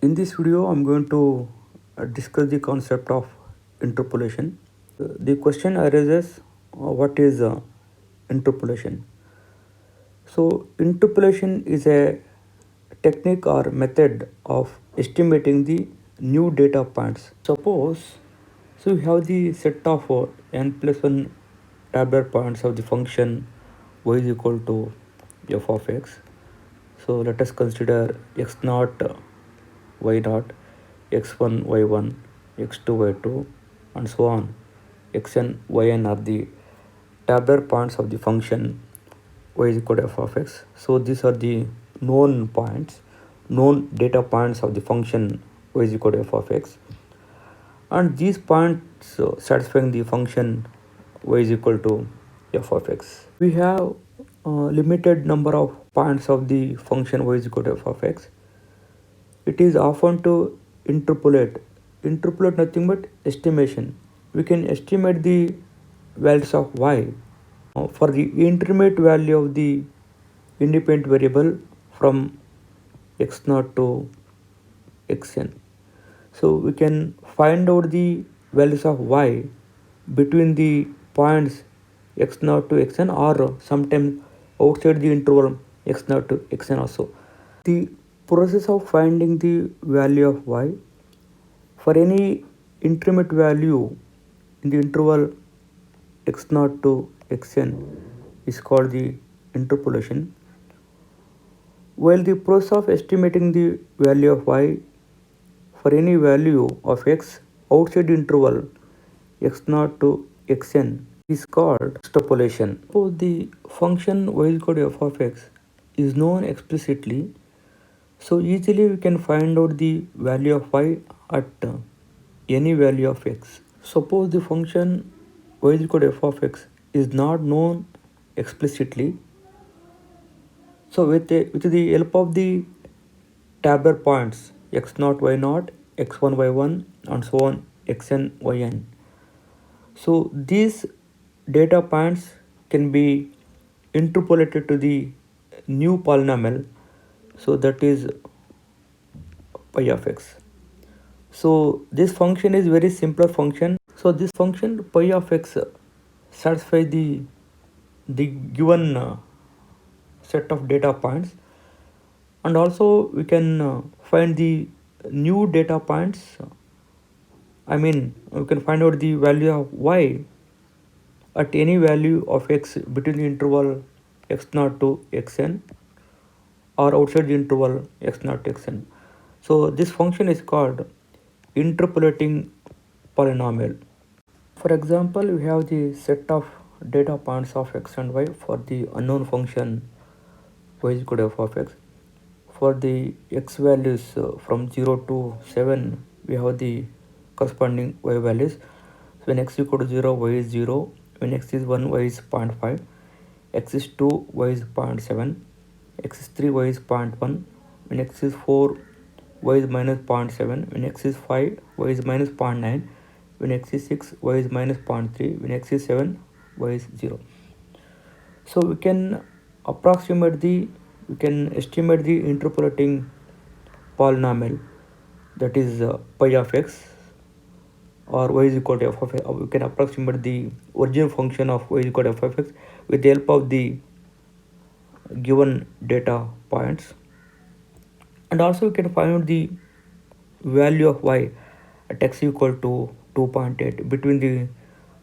In this video, I'm going to discuss the concept of interpolation. The question arises, what is interpolation? So, interpolation is a technique or method of estimating the new data points. Suppose, so we have the set of n plus 1 tabular points of the function y is equal to f of x. So let us consider x naught, y naught, x1, y1, x2, y2, and so on. Xn, yn are the tabular points of the function y is equal to f of x. So these are the known points, known data points of the function y is equal to f of x. And these points satisfying the function y is equal to f of x. We have a limited number of points of the function y is equal to f of x. It is often to interpolate. Interpolate nothing but estimation. We can estimate the values of y for the intermediate value of the independent variable from x naught to xn. So we can find out the values of y between the points x naught to xn, or sometimes outside the interval x naught to xn also. The process of finding the value of y for any intermediate value in the interval x naught to xn is called the interpolation, while the process of estimating the value of y for any value of x outside the interval x naught to xn is called extrapolation. So the function y is equal to f of x is known explicitly, so easily we can find out the value of y at any value of x. Suppose the function y is equal to f of x is not known explicitly. So with the help of the tabular points x naught, y naught, x1, y1, and so on, xn, yn. So these data points can be interpolated to the new polynomial, so that is pi of x. So this function is very simpler function. So this function pi of x satisfies the given set of data points, and also we can find the new data points. I mean, we can find out the value of y at any value of x between the interval x naught to xn, or outside the interval x naught to xn. So this function is called interpolating polynomial. For example, we have the set of data points of x and y for the unknown function y is equal to f of x. For the x values from 0 to 7, we have the corresponding y values. So when x is equal to 0, y is 0. When x is 1, y is 0.5. X is 2, y is 0.7. X is 3, y is 0.1. When x is 4, y is minus 0.7. When x is 5, y is minus 0.9. When x is 6, y is minus 0.3. When x is 7, y is 0. So we can estimate the interpolating polynomial, that is pi of x, or y is equal to f of x. We can approximate the original function of y is equal to f of x with the help of the given data points, and also we can find out the value of y at x equal to 2.8 between the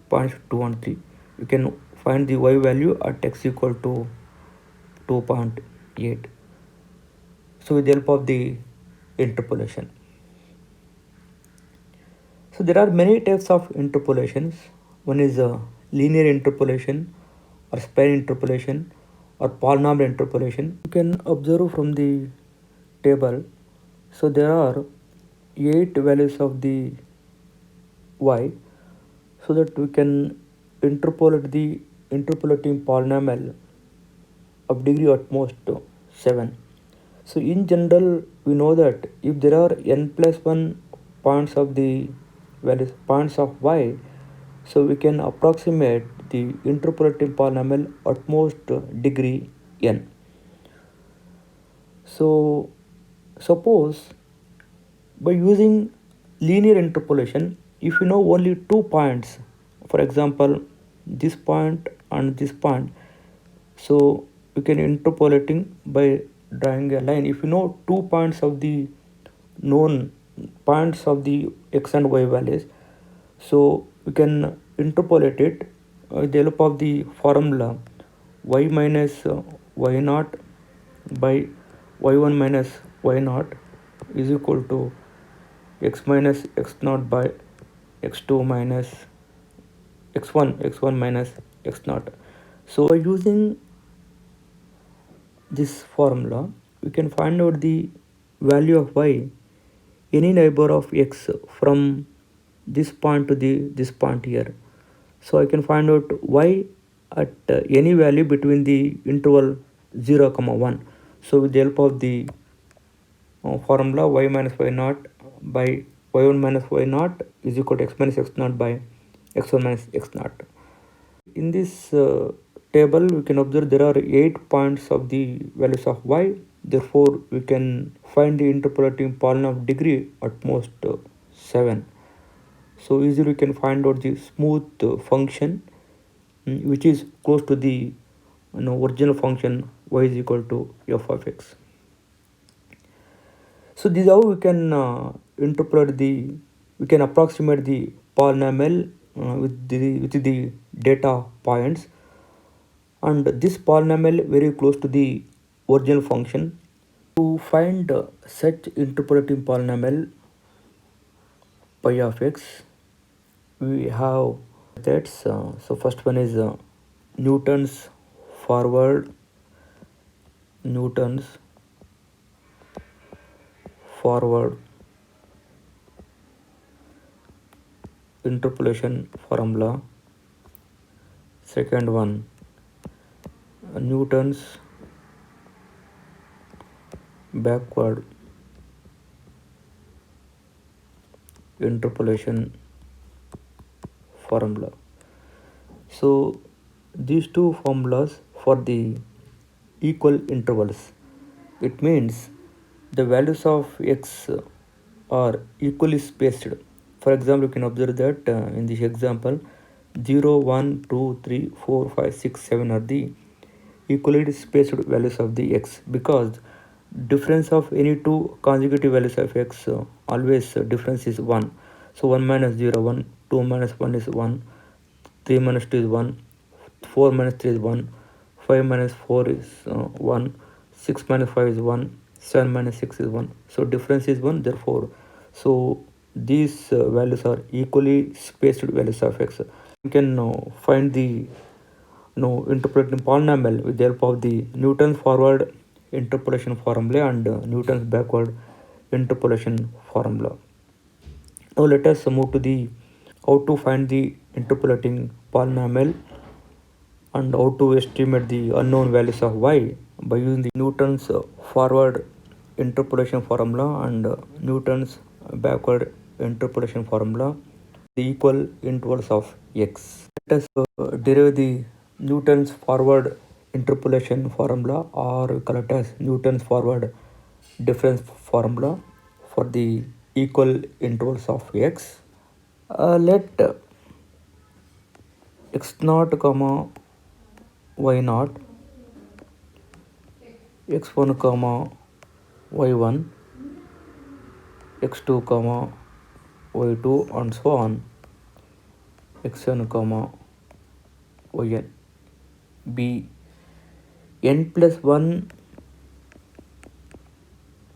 points 2 and 3. We can find the y value at x equal to 2.8. So with the help of the interpolation. So there are many types of interpolations. One is linear interpolation, or span interpolation, or polynomial interpolation. You can observe from the table. So there are 8 values of the y, so that we can interpolate the interpolating polynomial of degree at most 7. So in general, we know that if there are n plus 1 points of the values points of y, so we can approximate the interpolating polynomial at most degree n. So suppose by using linear interpolation, if you know only 2 points, for example this point and this point, so we can interpolating by drawing a line. If you know 2 points of the known points of the x and y values, so we can interpolate it with the help of the formula y minus y naught by y1 minus y naught is equal to x minus x naught by x2 minus x1 minus x naught. So by using this formula, we can find out the value of y, any neighbor of x from this point to this point here. So I can find out y at any value between the interval 0 comma 1. So with the help of the formula y minus y naught by y1 minus y naught is equal to x minus x naught by x1 minus x naught. In this table we can observe there are 8 points of the values of y. Therefore we can find the interpolating polynomial degree at most 7. So easily we can find out the smooth function which is close to the original function y is equal to f of x. So this is how we can we can approximate the polynomial with the data points, and this polynomial very close to the original function. To find such interpolating polynomial pi of x, we have methods. So first one is Newton's forward interpolation formula. Second one, Newton's backward interpolation formula. So these two formulas for the equal intervals, it means the values of x are equally spaced. For example, you can observe that in this example 0 1 2 3 4 5 6 7 are the equally spaced values of the x, because difference of any two consecutive values of x always difference is 1. So 1 minus 0 1, 2 minus 1 is 1, 3 minus 2 is 1, 4 minus 3 is 1, 5 minus 4 is 1, 6 minus 5 is 1, 7 minus 6 is 1. So difference is 1. Therefore, so these values are equally spaced values of x. You can find the interpolating polynomial with the help of the Newton's forward interpolation formula and Newton's backward interpolation formula. Now let us move to the how to find the interpolating polynomial and how to estimate the unknown values of y by using the Newton's forward interpolation formula and Newton's backward interpolation formula, the equal intervals of x. Let us derive the Newton's forward interpolation formula, or we call it as Newton's forward difference formula for the equal intervals of x. Let x naught comma y naught, x1 comma y1, x2 comma y2 and so on, xn comma yn be n plus 1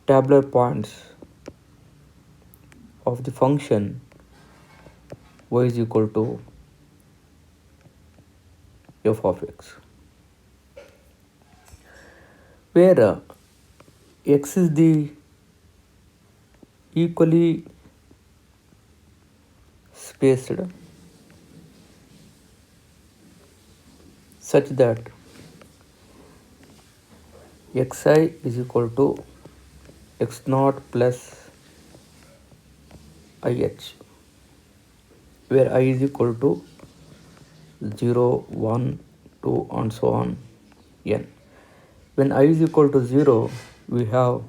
tabular points of the function y is equal to f of x, where x is the equally spaced such that xi is equal to x naught plus ih, where I is equal to 0, 1, 2 and so on n. When I is equal to 0, we have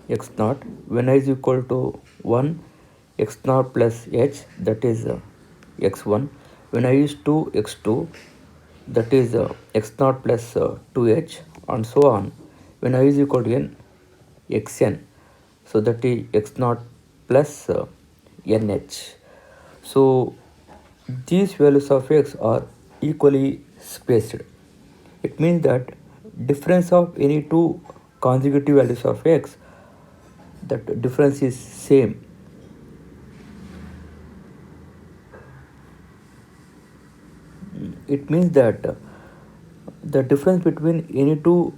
x naught. When I is equal to 1, x naught plus h, that is x1. When I is 2, x2, that is x naught plus 2h, and so on. When I is equal to n, xn, so that is x naught plus nh. So these values of x are equally spaced. It means that difference of any two consecutive values of x, that difference is same. It means that the difference between any two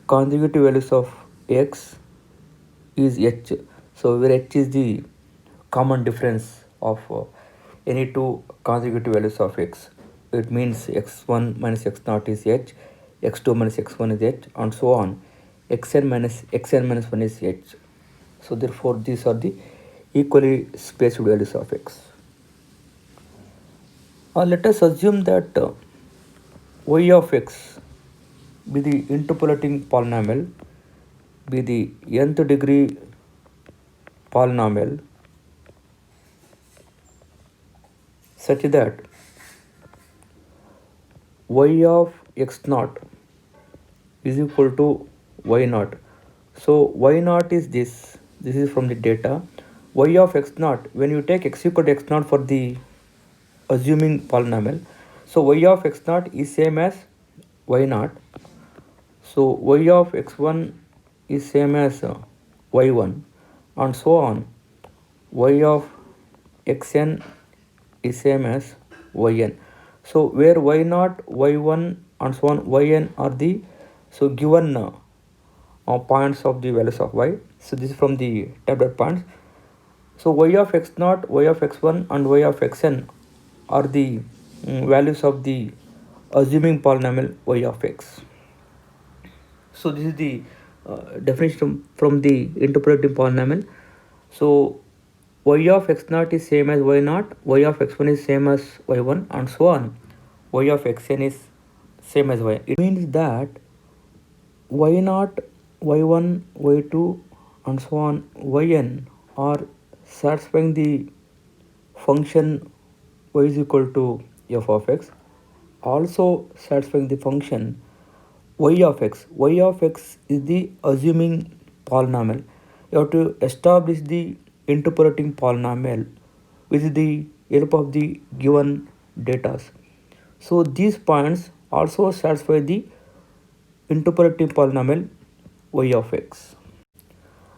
consecutive values of x is h. So where h is the common difference of any two consecutive values of x. It means x1 minus x naught is h, x2 minus x1 is h, and so on. xn minus 1 is h. So therefore these are the equally spaced values of x. Let us assume that y of x be the interpolating polynomial, be the nth degree polynomial, such that y of x naught is equal to y naught. So y naught is this is from the data. Y of x naught, when you take x equal to x naught for the assuming polynomial, so y of x naught is same as y naught. So y of x1 is same as y1, and so on. Y of xn is same as yn. So where y0, y1, and so on, yn are the given points of the values of y. So this is from the tabular points. So y of x0, y of x1, and y of xn are the values of the assuming polynomial y of x. So this is the definition from the interpolating polynomial. So y of x naught is same as y naught, y of x1 is same as y1, and so on. Y of xn is same as y. It means that y naught, y1, y2, and so on, yn are satisfying the function y is equal to f of x, also satisfying the function y of x. Y of x is the assuming polynomial. You have to establish the interpolating polynomial with the help of the given data. So these points also satisfy the interpolating polynomial y of x.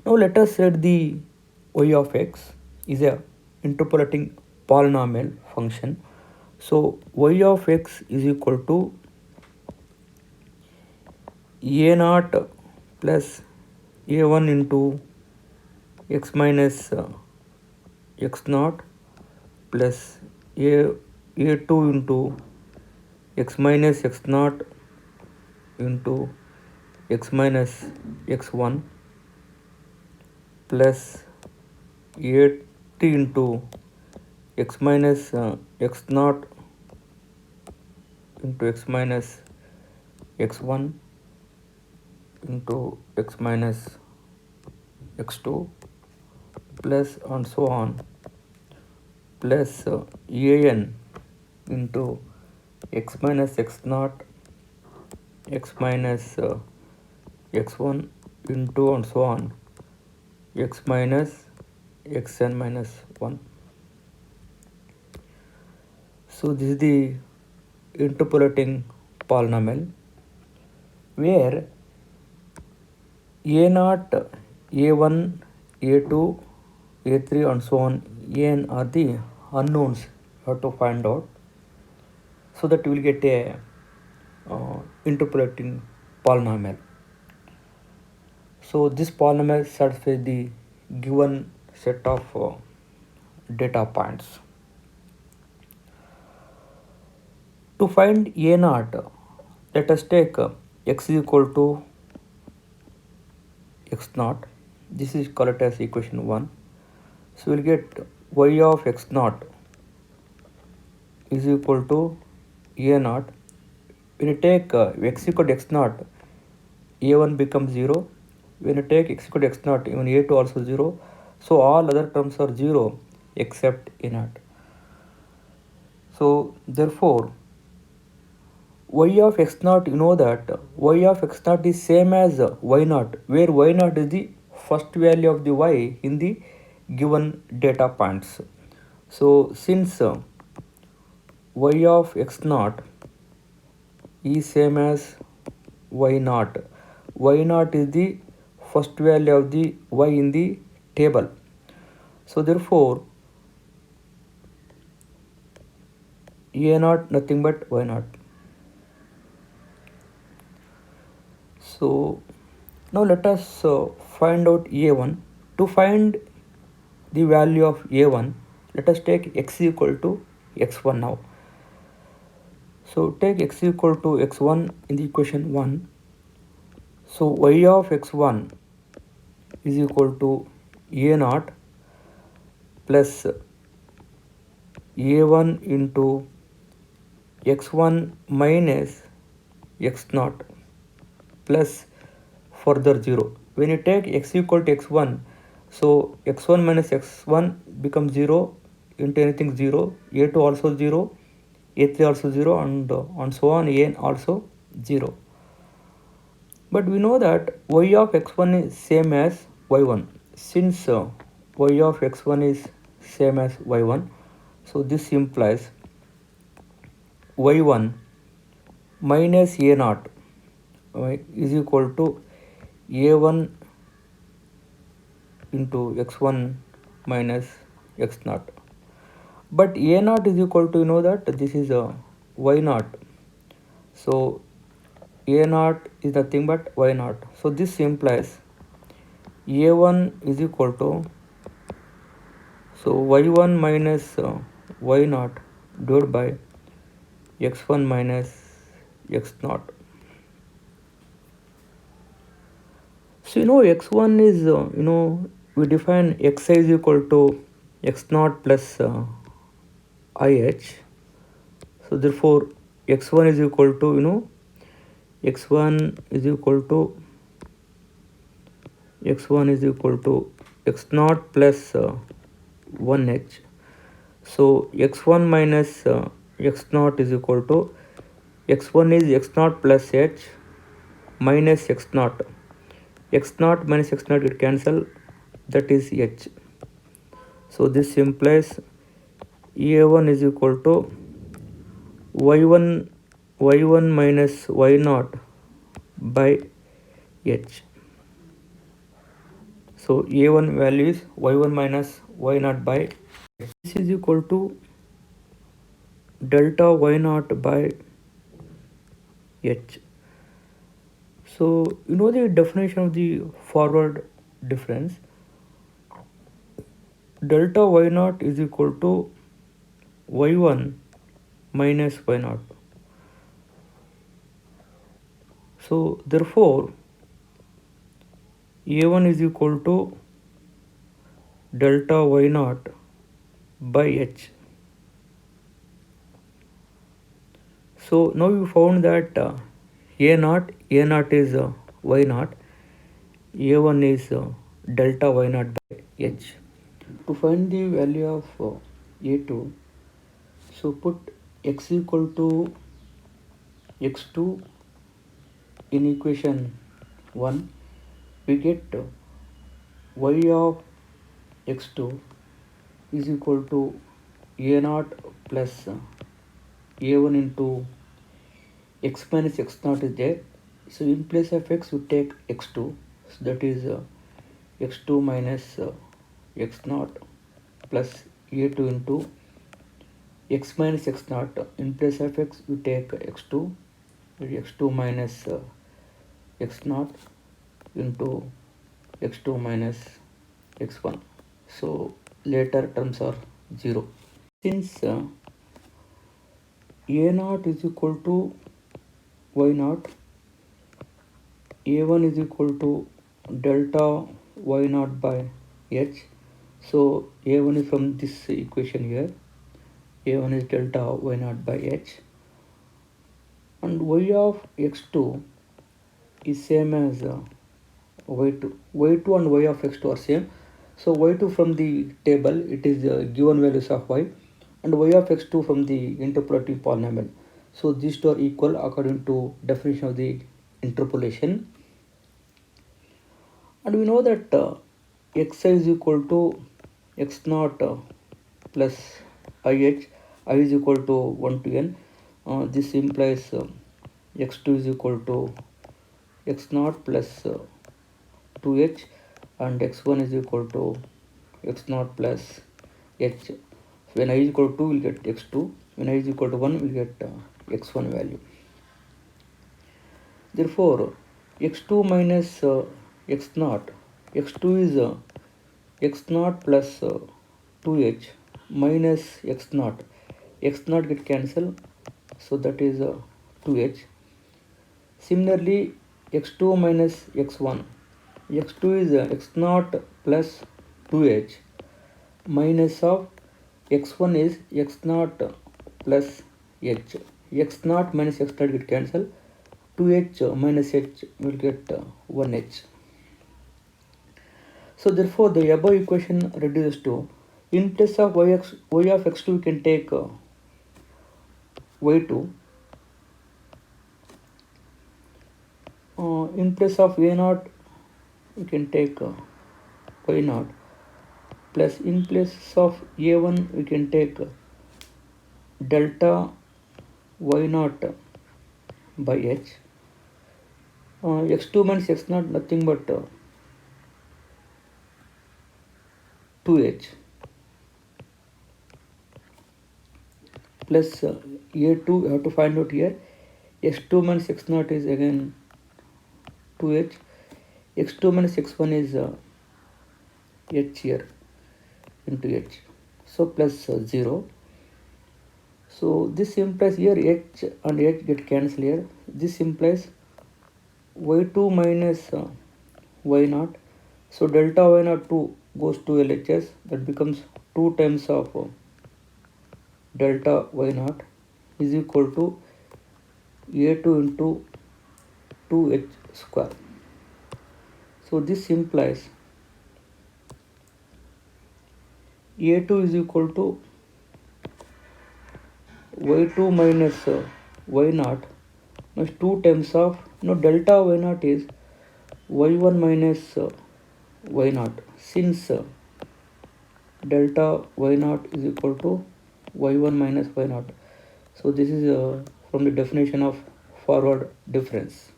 Now let us set the y of x is a interpolating polynomial function. So y of x is equal to a naught plus a1 into x minus x naught plus a2 into x minus x naught into x minus x1 plus a3 into x minus x naught into x minus x1 into x minus x2 plus and so on plus an into x minus x naught x minus x1 into and so on x minus xn minus 1. So this is the interpolating polynomial where a0, a1, a2, a3 and so on n are the unknowns you have to find out, so that you will get a interpolating polynomial. So this polynomial satisfies the given set of data points. To find a0, let us take x is equal to x naught. This is called as equation 1. So we'll get y of x naught is equal to a0. When you take x equal to x naught, a1 becomes 0, when you take x equal to x naught, even a2 also 0. So all other terms are 0 except a naught. So therefore y of x naught, you know that y of x naught is same as y naught, where y naught is the first value of the y in the given data points. So since y of x naught is same as y naught, y naught is the first value of the y in the table. So therefore a naught nothing but y naught. So now let us find out a1. To find the value of a1, let us take x equal to x1 now. So take x equal to x1 in the equation 1. So y of x1 is equal to a naught plus a1 into x1 minus x naught plus further 0. When you take x equal to x1, so x1 minus x1 becomes 0 into anything 0, a2 also 0, a3 also 0, and so on, an also 0. But we know that y of x1 is same as y1. Since y of x1 is same as y1, so this implies y1 minus a naught is equal to a1 into x1 minus x naught. But a naught is equal to, you know that this is a y naught. So a naught is nothing but y naught. So this implies a1 is equal to, so y1 minus y naught divided by x1 minus x naught. So you know x1 is, we define xi is equal to x naught plus ih. So therefore x1 is equal to, x1 is equal to x naught plus 1h. So x1 minus x naught is equal to x1 is x naught plus h minus x naught. X naught minus x naught it cancel, that is h. So this implies a1 is equal to y1 minus y naught by h. So a1 value is y1 minus y naught by h. This is equal to delta y naught by h. So you know the definition of the forward difference. Delta y naught is equal to y1 minus y naught. So therefore a1 is equal to delta y naught by h. So now we found that a naught is y naught, a1 is delta y naught by h. To find the value of a2, so put x equal to x2 in equation 1, we get y of x2 is equal to a naught plus a1 into x minus x naught is there. So in place of x we take x2, so that is x2 minus x naught plus a2 into x minus x naught. In place of x we take x2, x2 minus x naught into x2 minus x1. So later terms are 0. Since a naught is equal to y naught, a1 is equal to delta y naught by h. So a1 is from this equation here, a1 is delta y naught by h, and y of x2 is same as y2 and y of x2 are same. So y2 from the table, it is given values of y, and y of x2 from the interpolating polynomial. So these two are equal according to definition of the interpolation. And we know that xi is equal to x naught plus ih, I is equal to 1 to n. This implies x2 is equal to x naught plus 2h, and x1 is equal to x naught plus h. When I is equal to 2, we'll get x2. When I is equal to 1, we'll get x1 value. Therefore, x2 minus x naught, x2 is x naught plus 2h minus x naught. X naught get cancelled, so that is 2h. Similarly, x2 minus x1, x2 is x naught plus 2h minus of x1 is x naught plus h. X naught minus x naught get cancelled, 2h minus h will get 1h. So therefore the above equation reduces to, in place of y of x2 we can take y2, in place of a0 we can take y0, plus in place of a1 we can take delta y0 by h. x2 minus x0 nothing but 2h plus a2 you have to find out here. x2 minus x0 is again 2h, x2 minus x1 is h here into h, so plus 0. So this implies here h and h get cancelled here. This implies y2 minus y0. So delta y0 2 goes to LHS, that becomes 2 times of delta y0 is equal to a2 into 2h square. So this implies a2 is equal to y2 minus y0 plus 2 times of, delta y0 is y1 minus y0, since delta y0 is equal to y1 minus y0. So this is from the definition of forward difference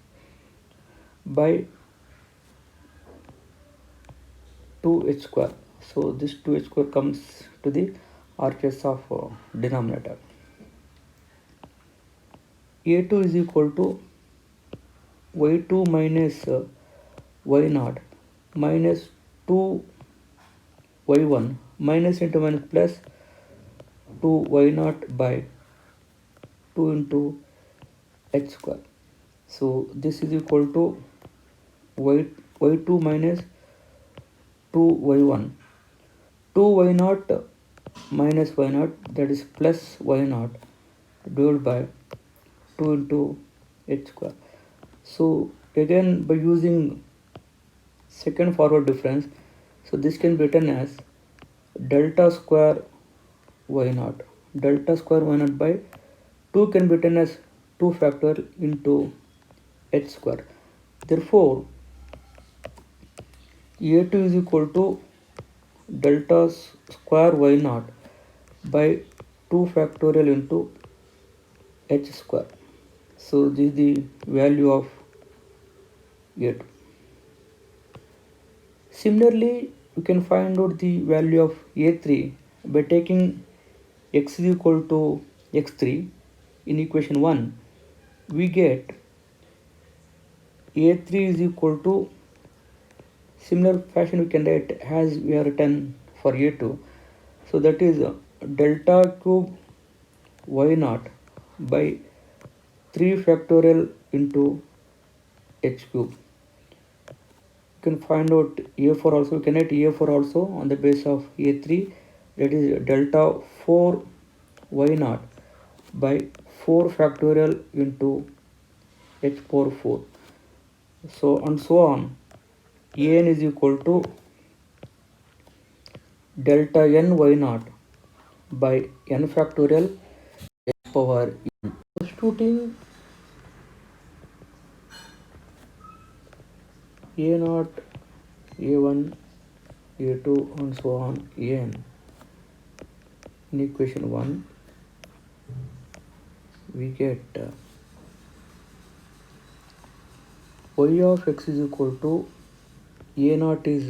by 2h square. So this 2h square comes to the RHS of denominator. a2 is equal to y2 minus y0 minus 2 y1 minus into minus plus 2 y0 by 2 into h square. So this is equal to y2 minus 2 y1, 2 y0 minus y0, that is plus y0 divided by 2 into h square. So again by using second forward difference, so this can be written as delta square y0, delta square y0 by 2 can be written as 2 factorial into h square. Therefore a2 is equal to delta square y0 by 2 factorial into h square. So this is the value of a2. Similarly, we can find out the value of a3 by taking x is equal to x3 in equation 1. We get a3 is equal to, similar fashion we can write as we are written for a2. So that is delta cube y0 by 3 factorial into h cube. You can find out a4 also, we can write a4 also on the base of a3, that is delta 4 y0 by 4 factorial into h power 4. So and so on. an is equal to delta n y naught by n factorial h power n. Substituting a naught, a1, a2 and so on an in equation 1, we get y of x is equal to a naught is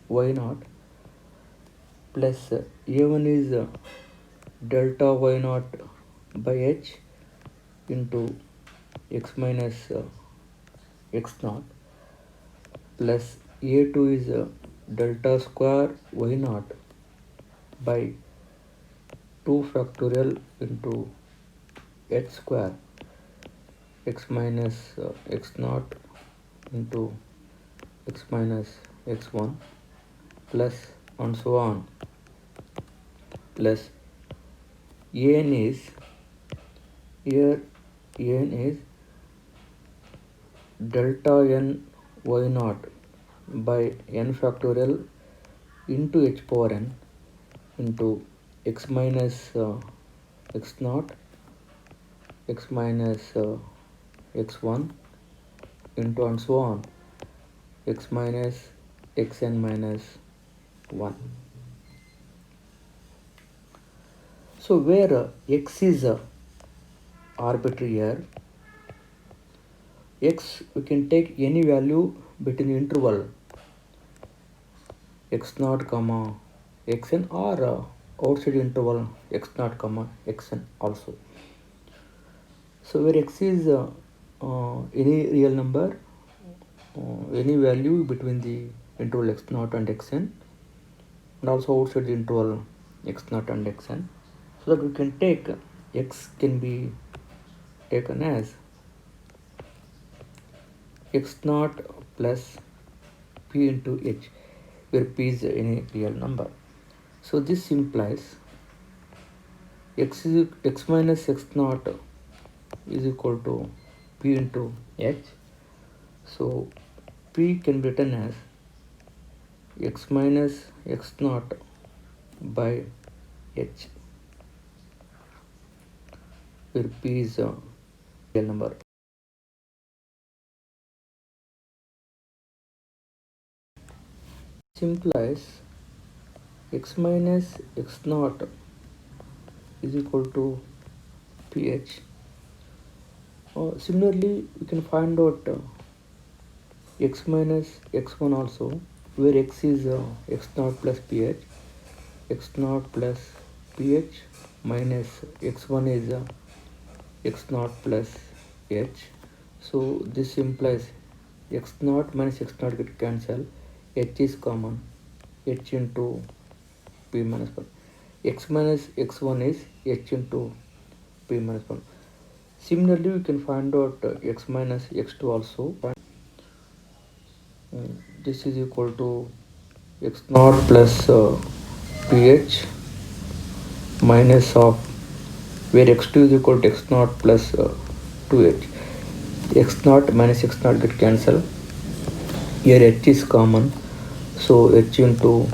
y naught plus a1 is delta y naught by h into x minus x naught plus a2 is delta square y naught by 2 factorial into h square x minus x naught into x minus x1 plus and so on plus an is here an is delta n y naught by n factorial into h power n into x minus x naught x minus x1 into and so on x minus xn minus 1. So where x is arbitrary here, x we can take any value between the interval x naught comma xn or outside interval x naught comma xn also. So where x is any real number, any value between the interval x naught and xn, and also outside the interval x naught and xn, so that we can take x can be taken as x naught plus p into h, where p is any real number. So this implies x minus x naught is equal to p into h. So p can be written as x minus x naught by h, where p is a real number. This implies x minus x naught is equal to ph. Similarly, we can find out x minus x1 also, where x is x naught plus ph, x naught plus ph minus x1 is x naught plus h. So this implies x naught minus x naught get cancelled, h is common, h into p minus 1. X minus x1 is h into p minus 1. Similarly, we can find out x minus x2 also. This is equal to x naught plus ph minus of, where x2 is equal to x naught plus 2h. X naught minus x naught get cancelled. Here h is common, so h into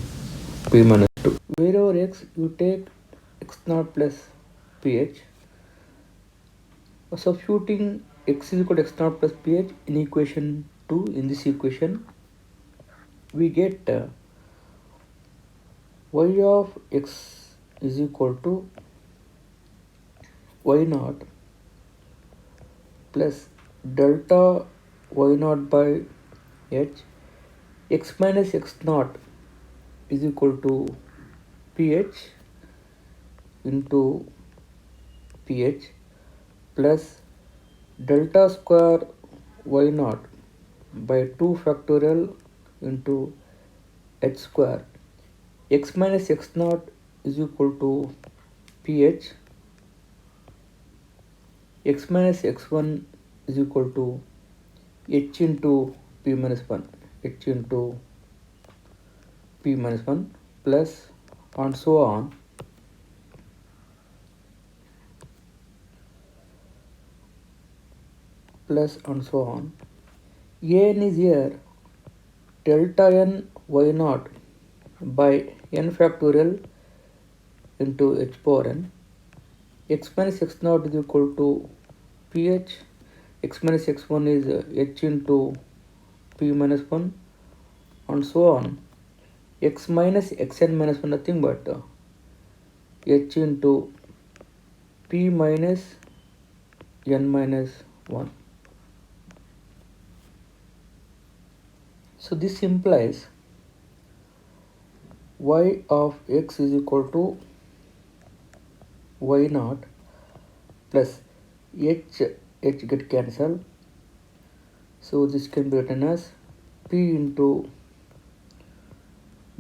p minus 2. Wherever x, you take x naught plus ph. Substituting x is equal to x naught plus ph in equation 2, in this equation, we get y of x is equal to y naught plus delta y naught by h, x minus x naught is equal to ph into ph plus delta square y naught by 2 factorial into h square. X minus x naught is equal to ph, x minus x1 is equal to h into p minus 1, h into p minus 1 plus and so on plus and so on. An is here delta n y naught by n factorial into h power n. X minus x naught is equal to ph, x minus x1 is h into p minus 1, and so on. X minus xn minus 1 nothing but h into p minus n minus 1. So this implies y of x is equal to y naught plus h get cancelled. So this can be written as p into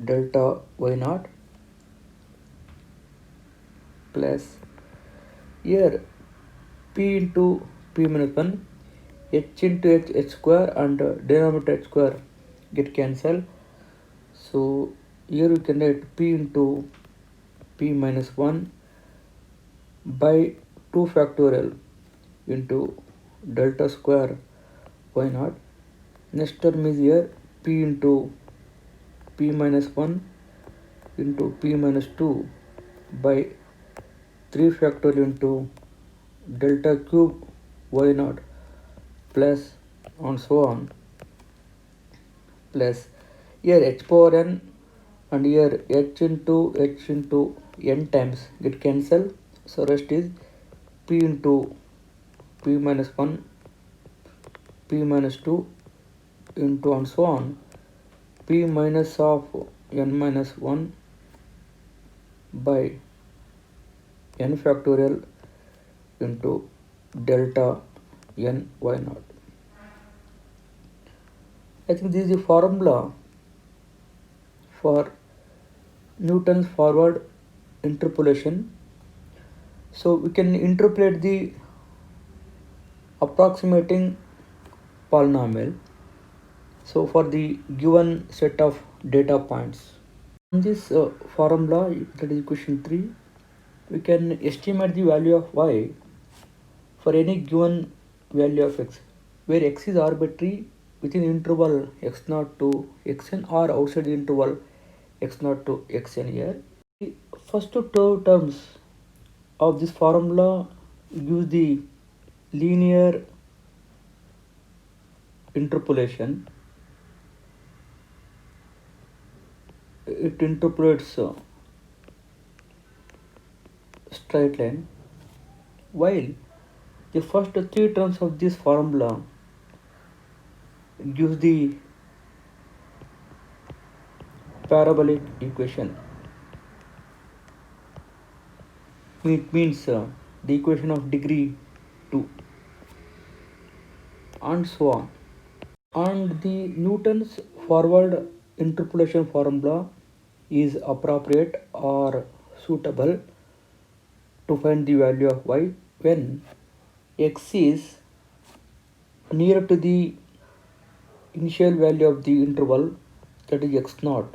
delta y naught plus here p into p minus 1, h into h square, and denominator h square get cancelled. So here we can write p into p minus 1 by 2 factorial into delta square y naught. Next term is here p into p minus 1 into p minus 2 by 3 factorial into delta cube y naught plus and so on, plus here h power n and here h into n times get cancelled. So rest is p into p minus 1, p minus 2 into and so on, p minus of n minus 1 by n factorial into delta n y naught. I think this is the formula for Newton's forward interpolation. So we can interpolate the approximating polynomial. So for the given set of data points, in this formula, that is equation 3, we can estimate the value of y for any given value of x, where x is arbitrary within the interval x0 to xn or outside the interval x0 to xn. Here, the first two terms of this formula use the linear interpolation. It interpolates straight line, while the first three terms of this formula gives the parabolic equation. It means the equation of degree 2 and so on. And the Newton's forward interpolation formula is appropriate or suitable to find the value of y when x is near to the initial value of the interval, that is x0,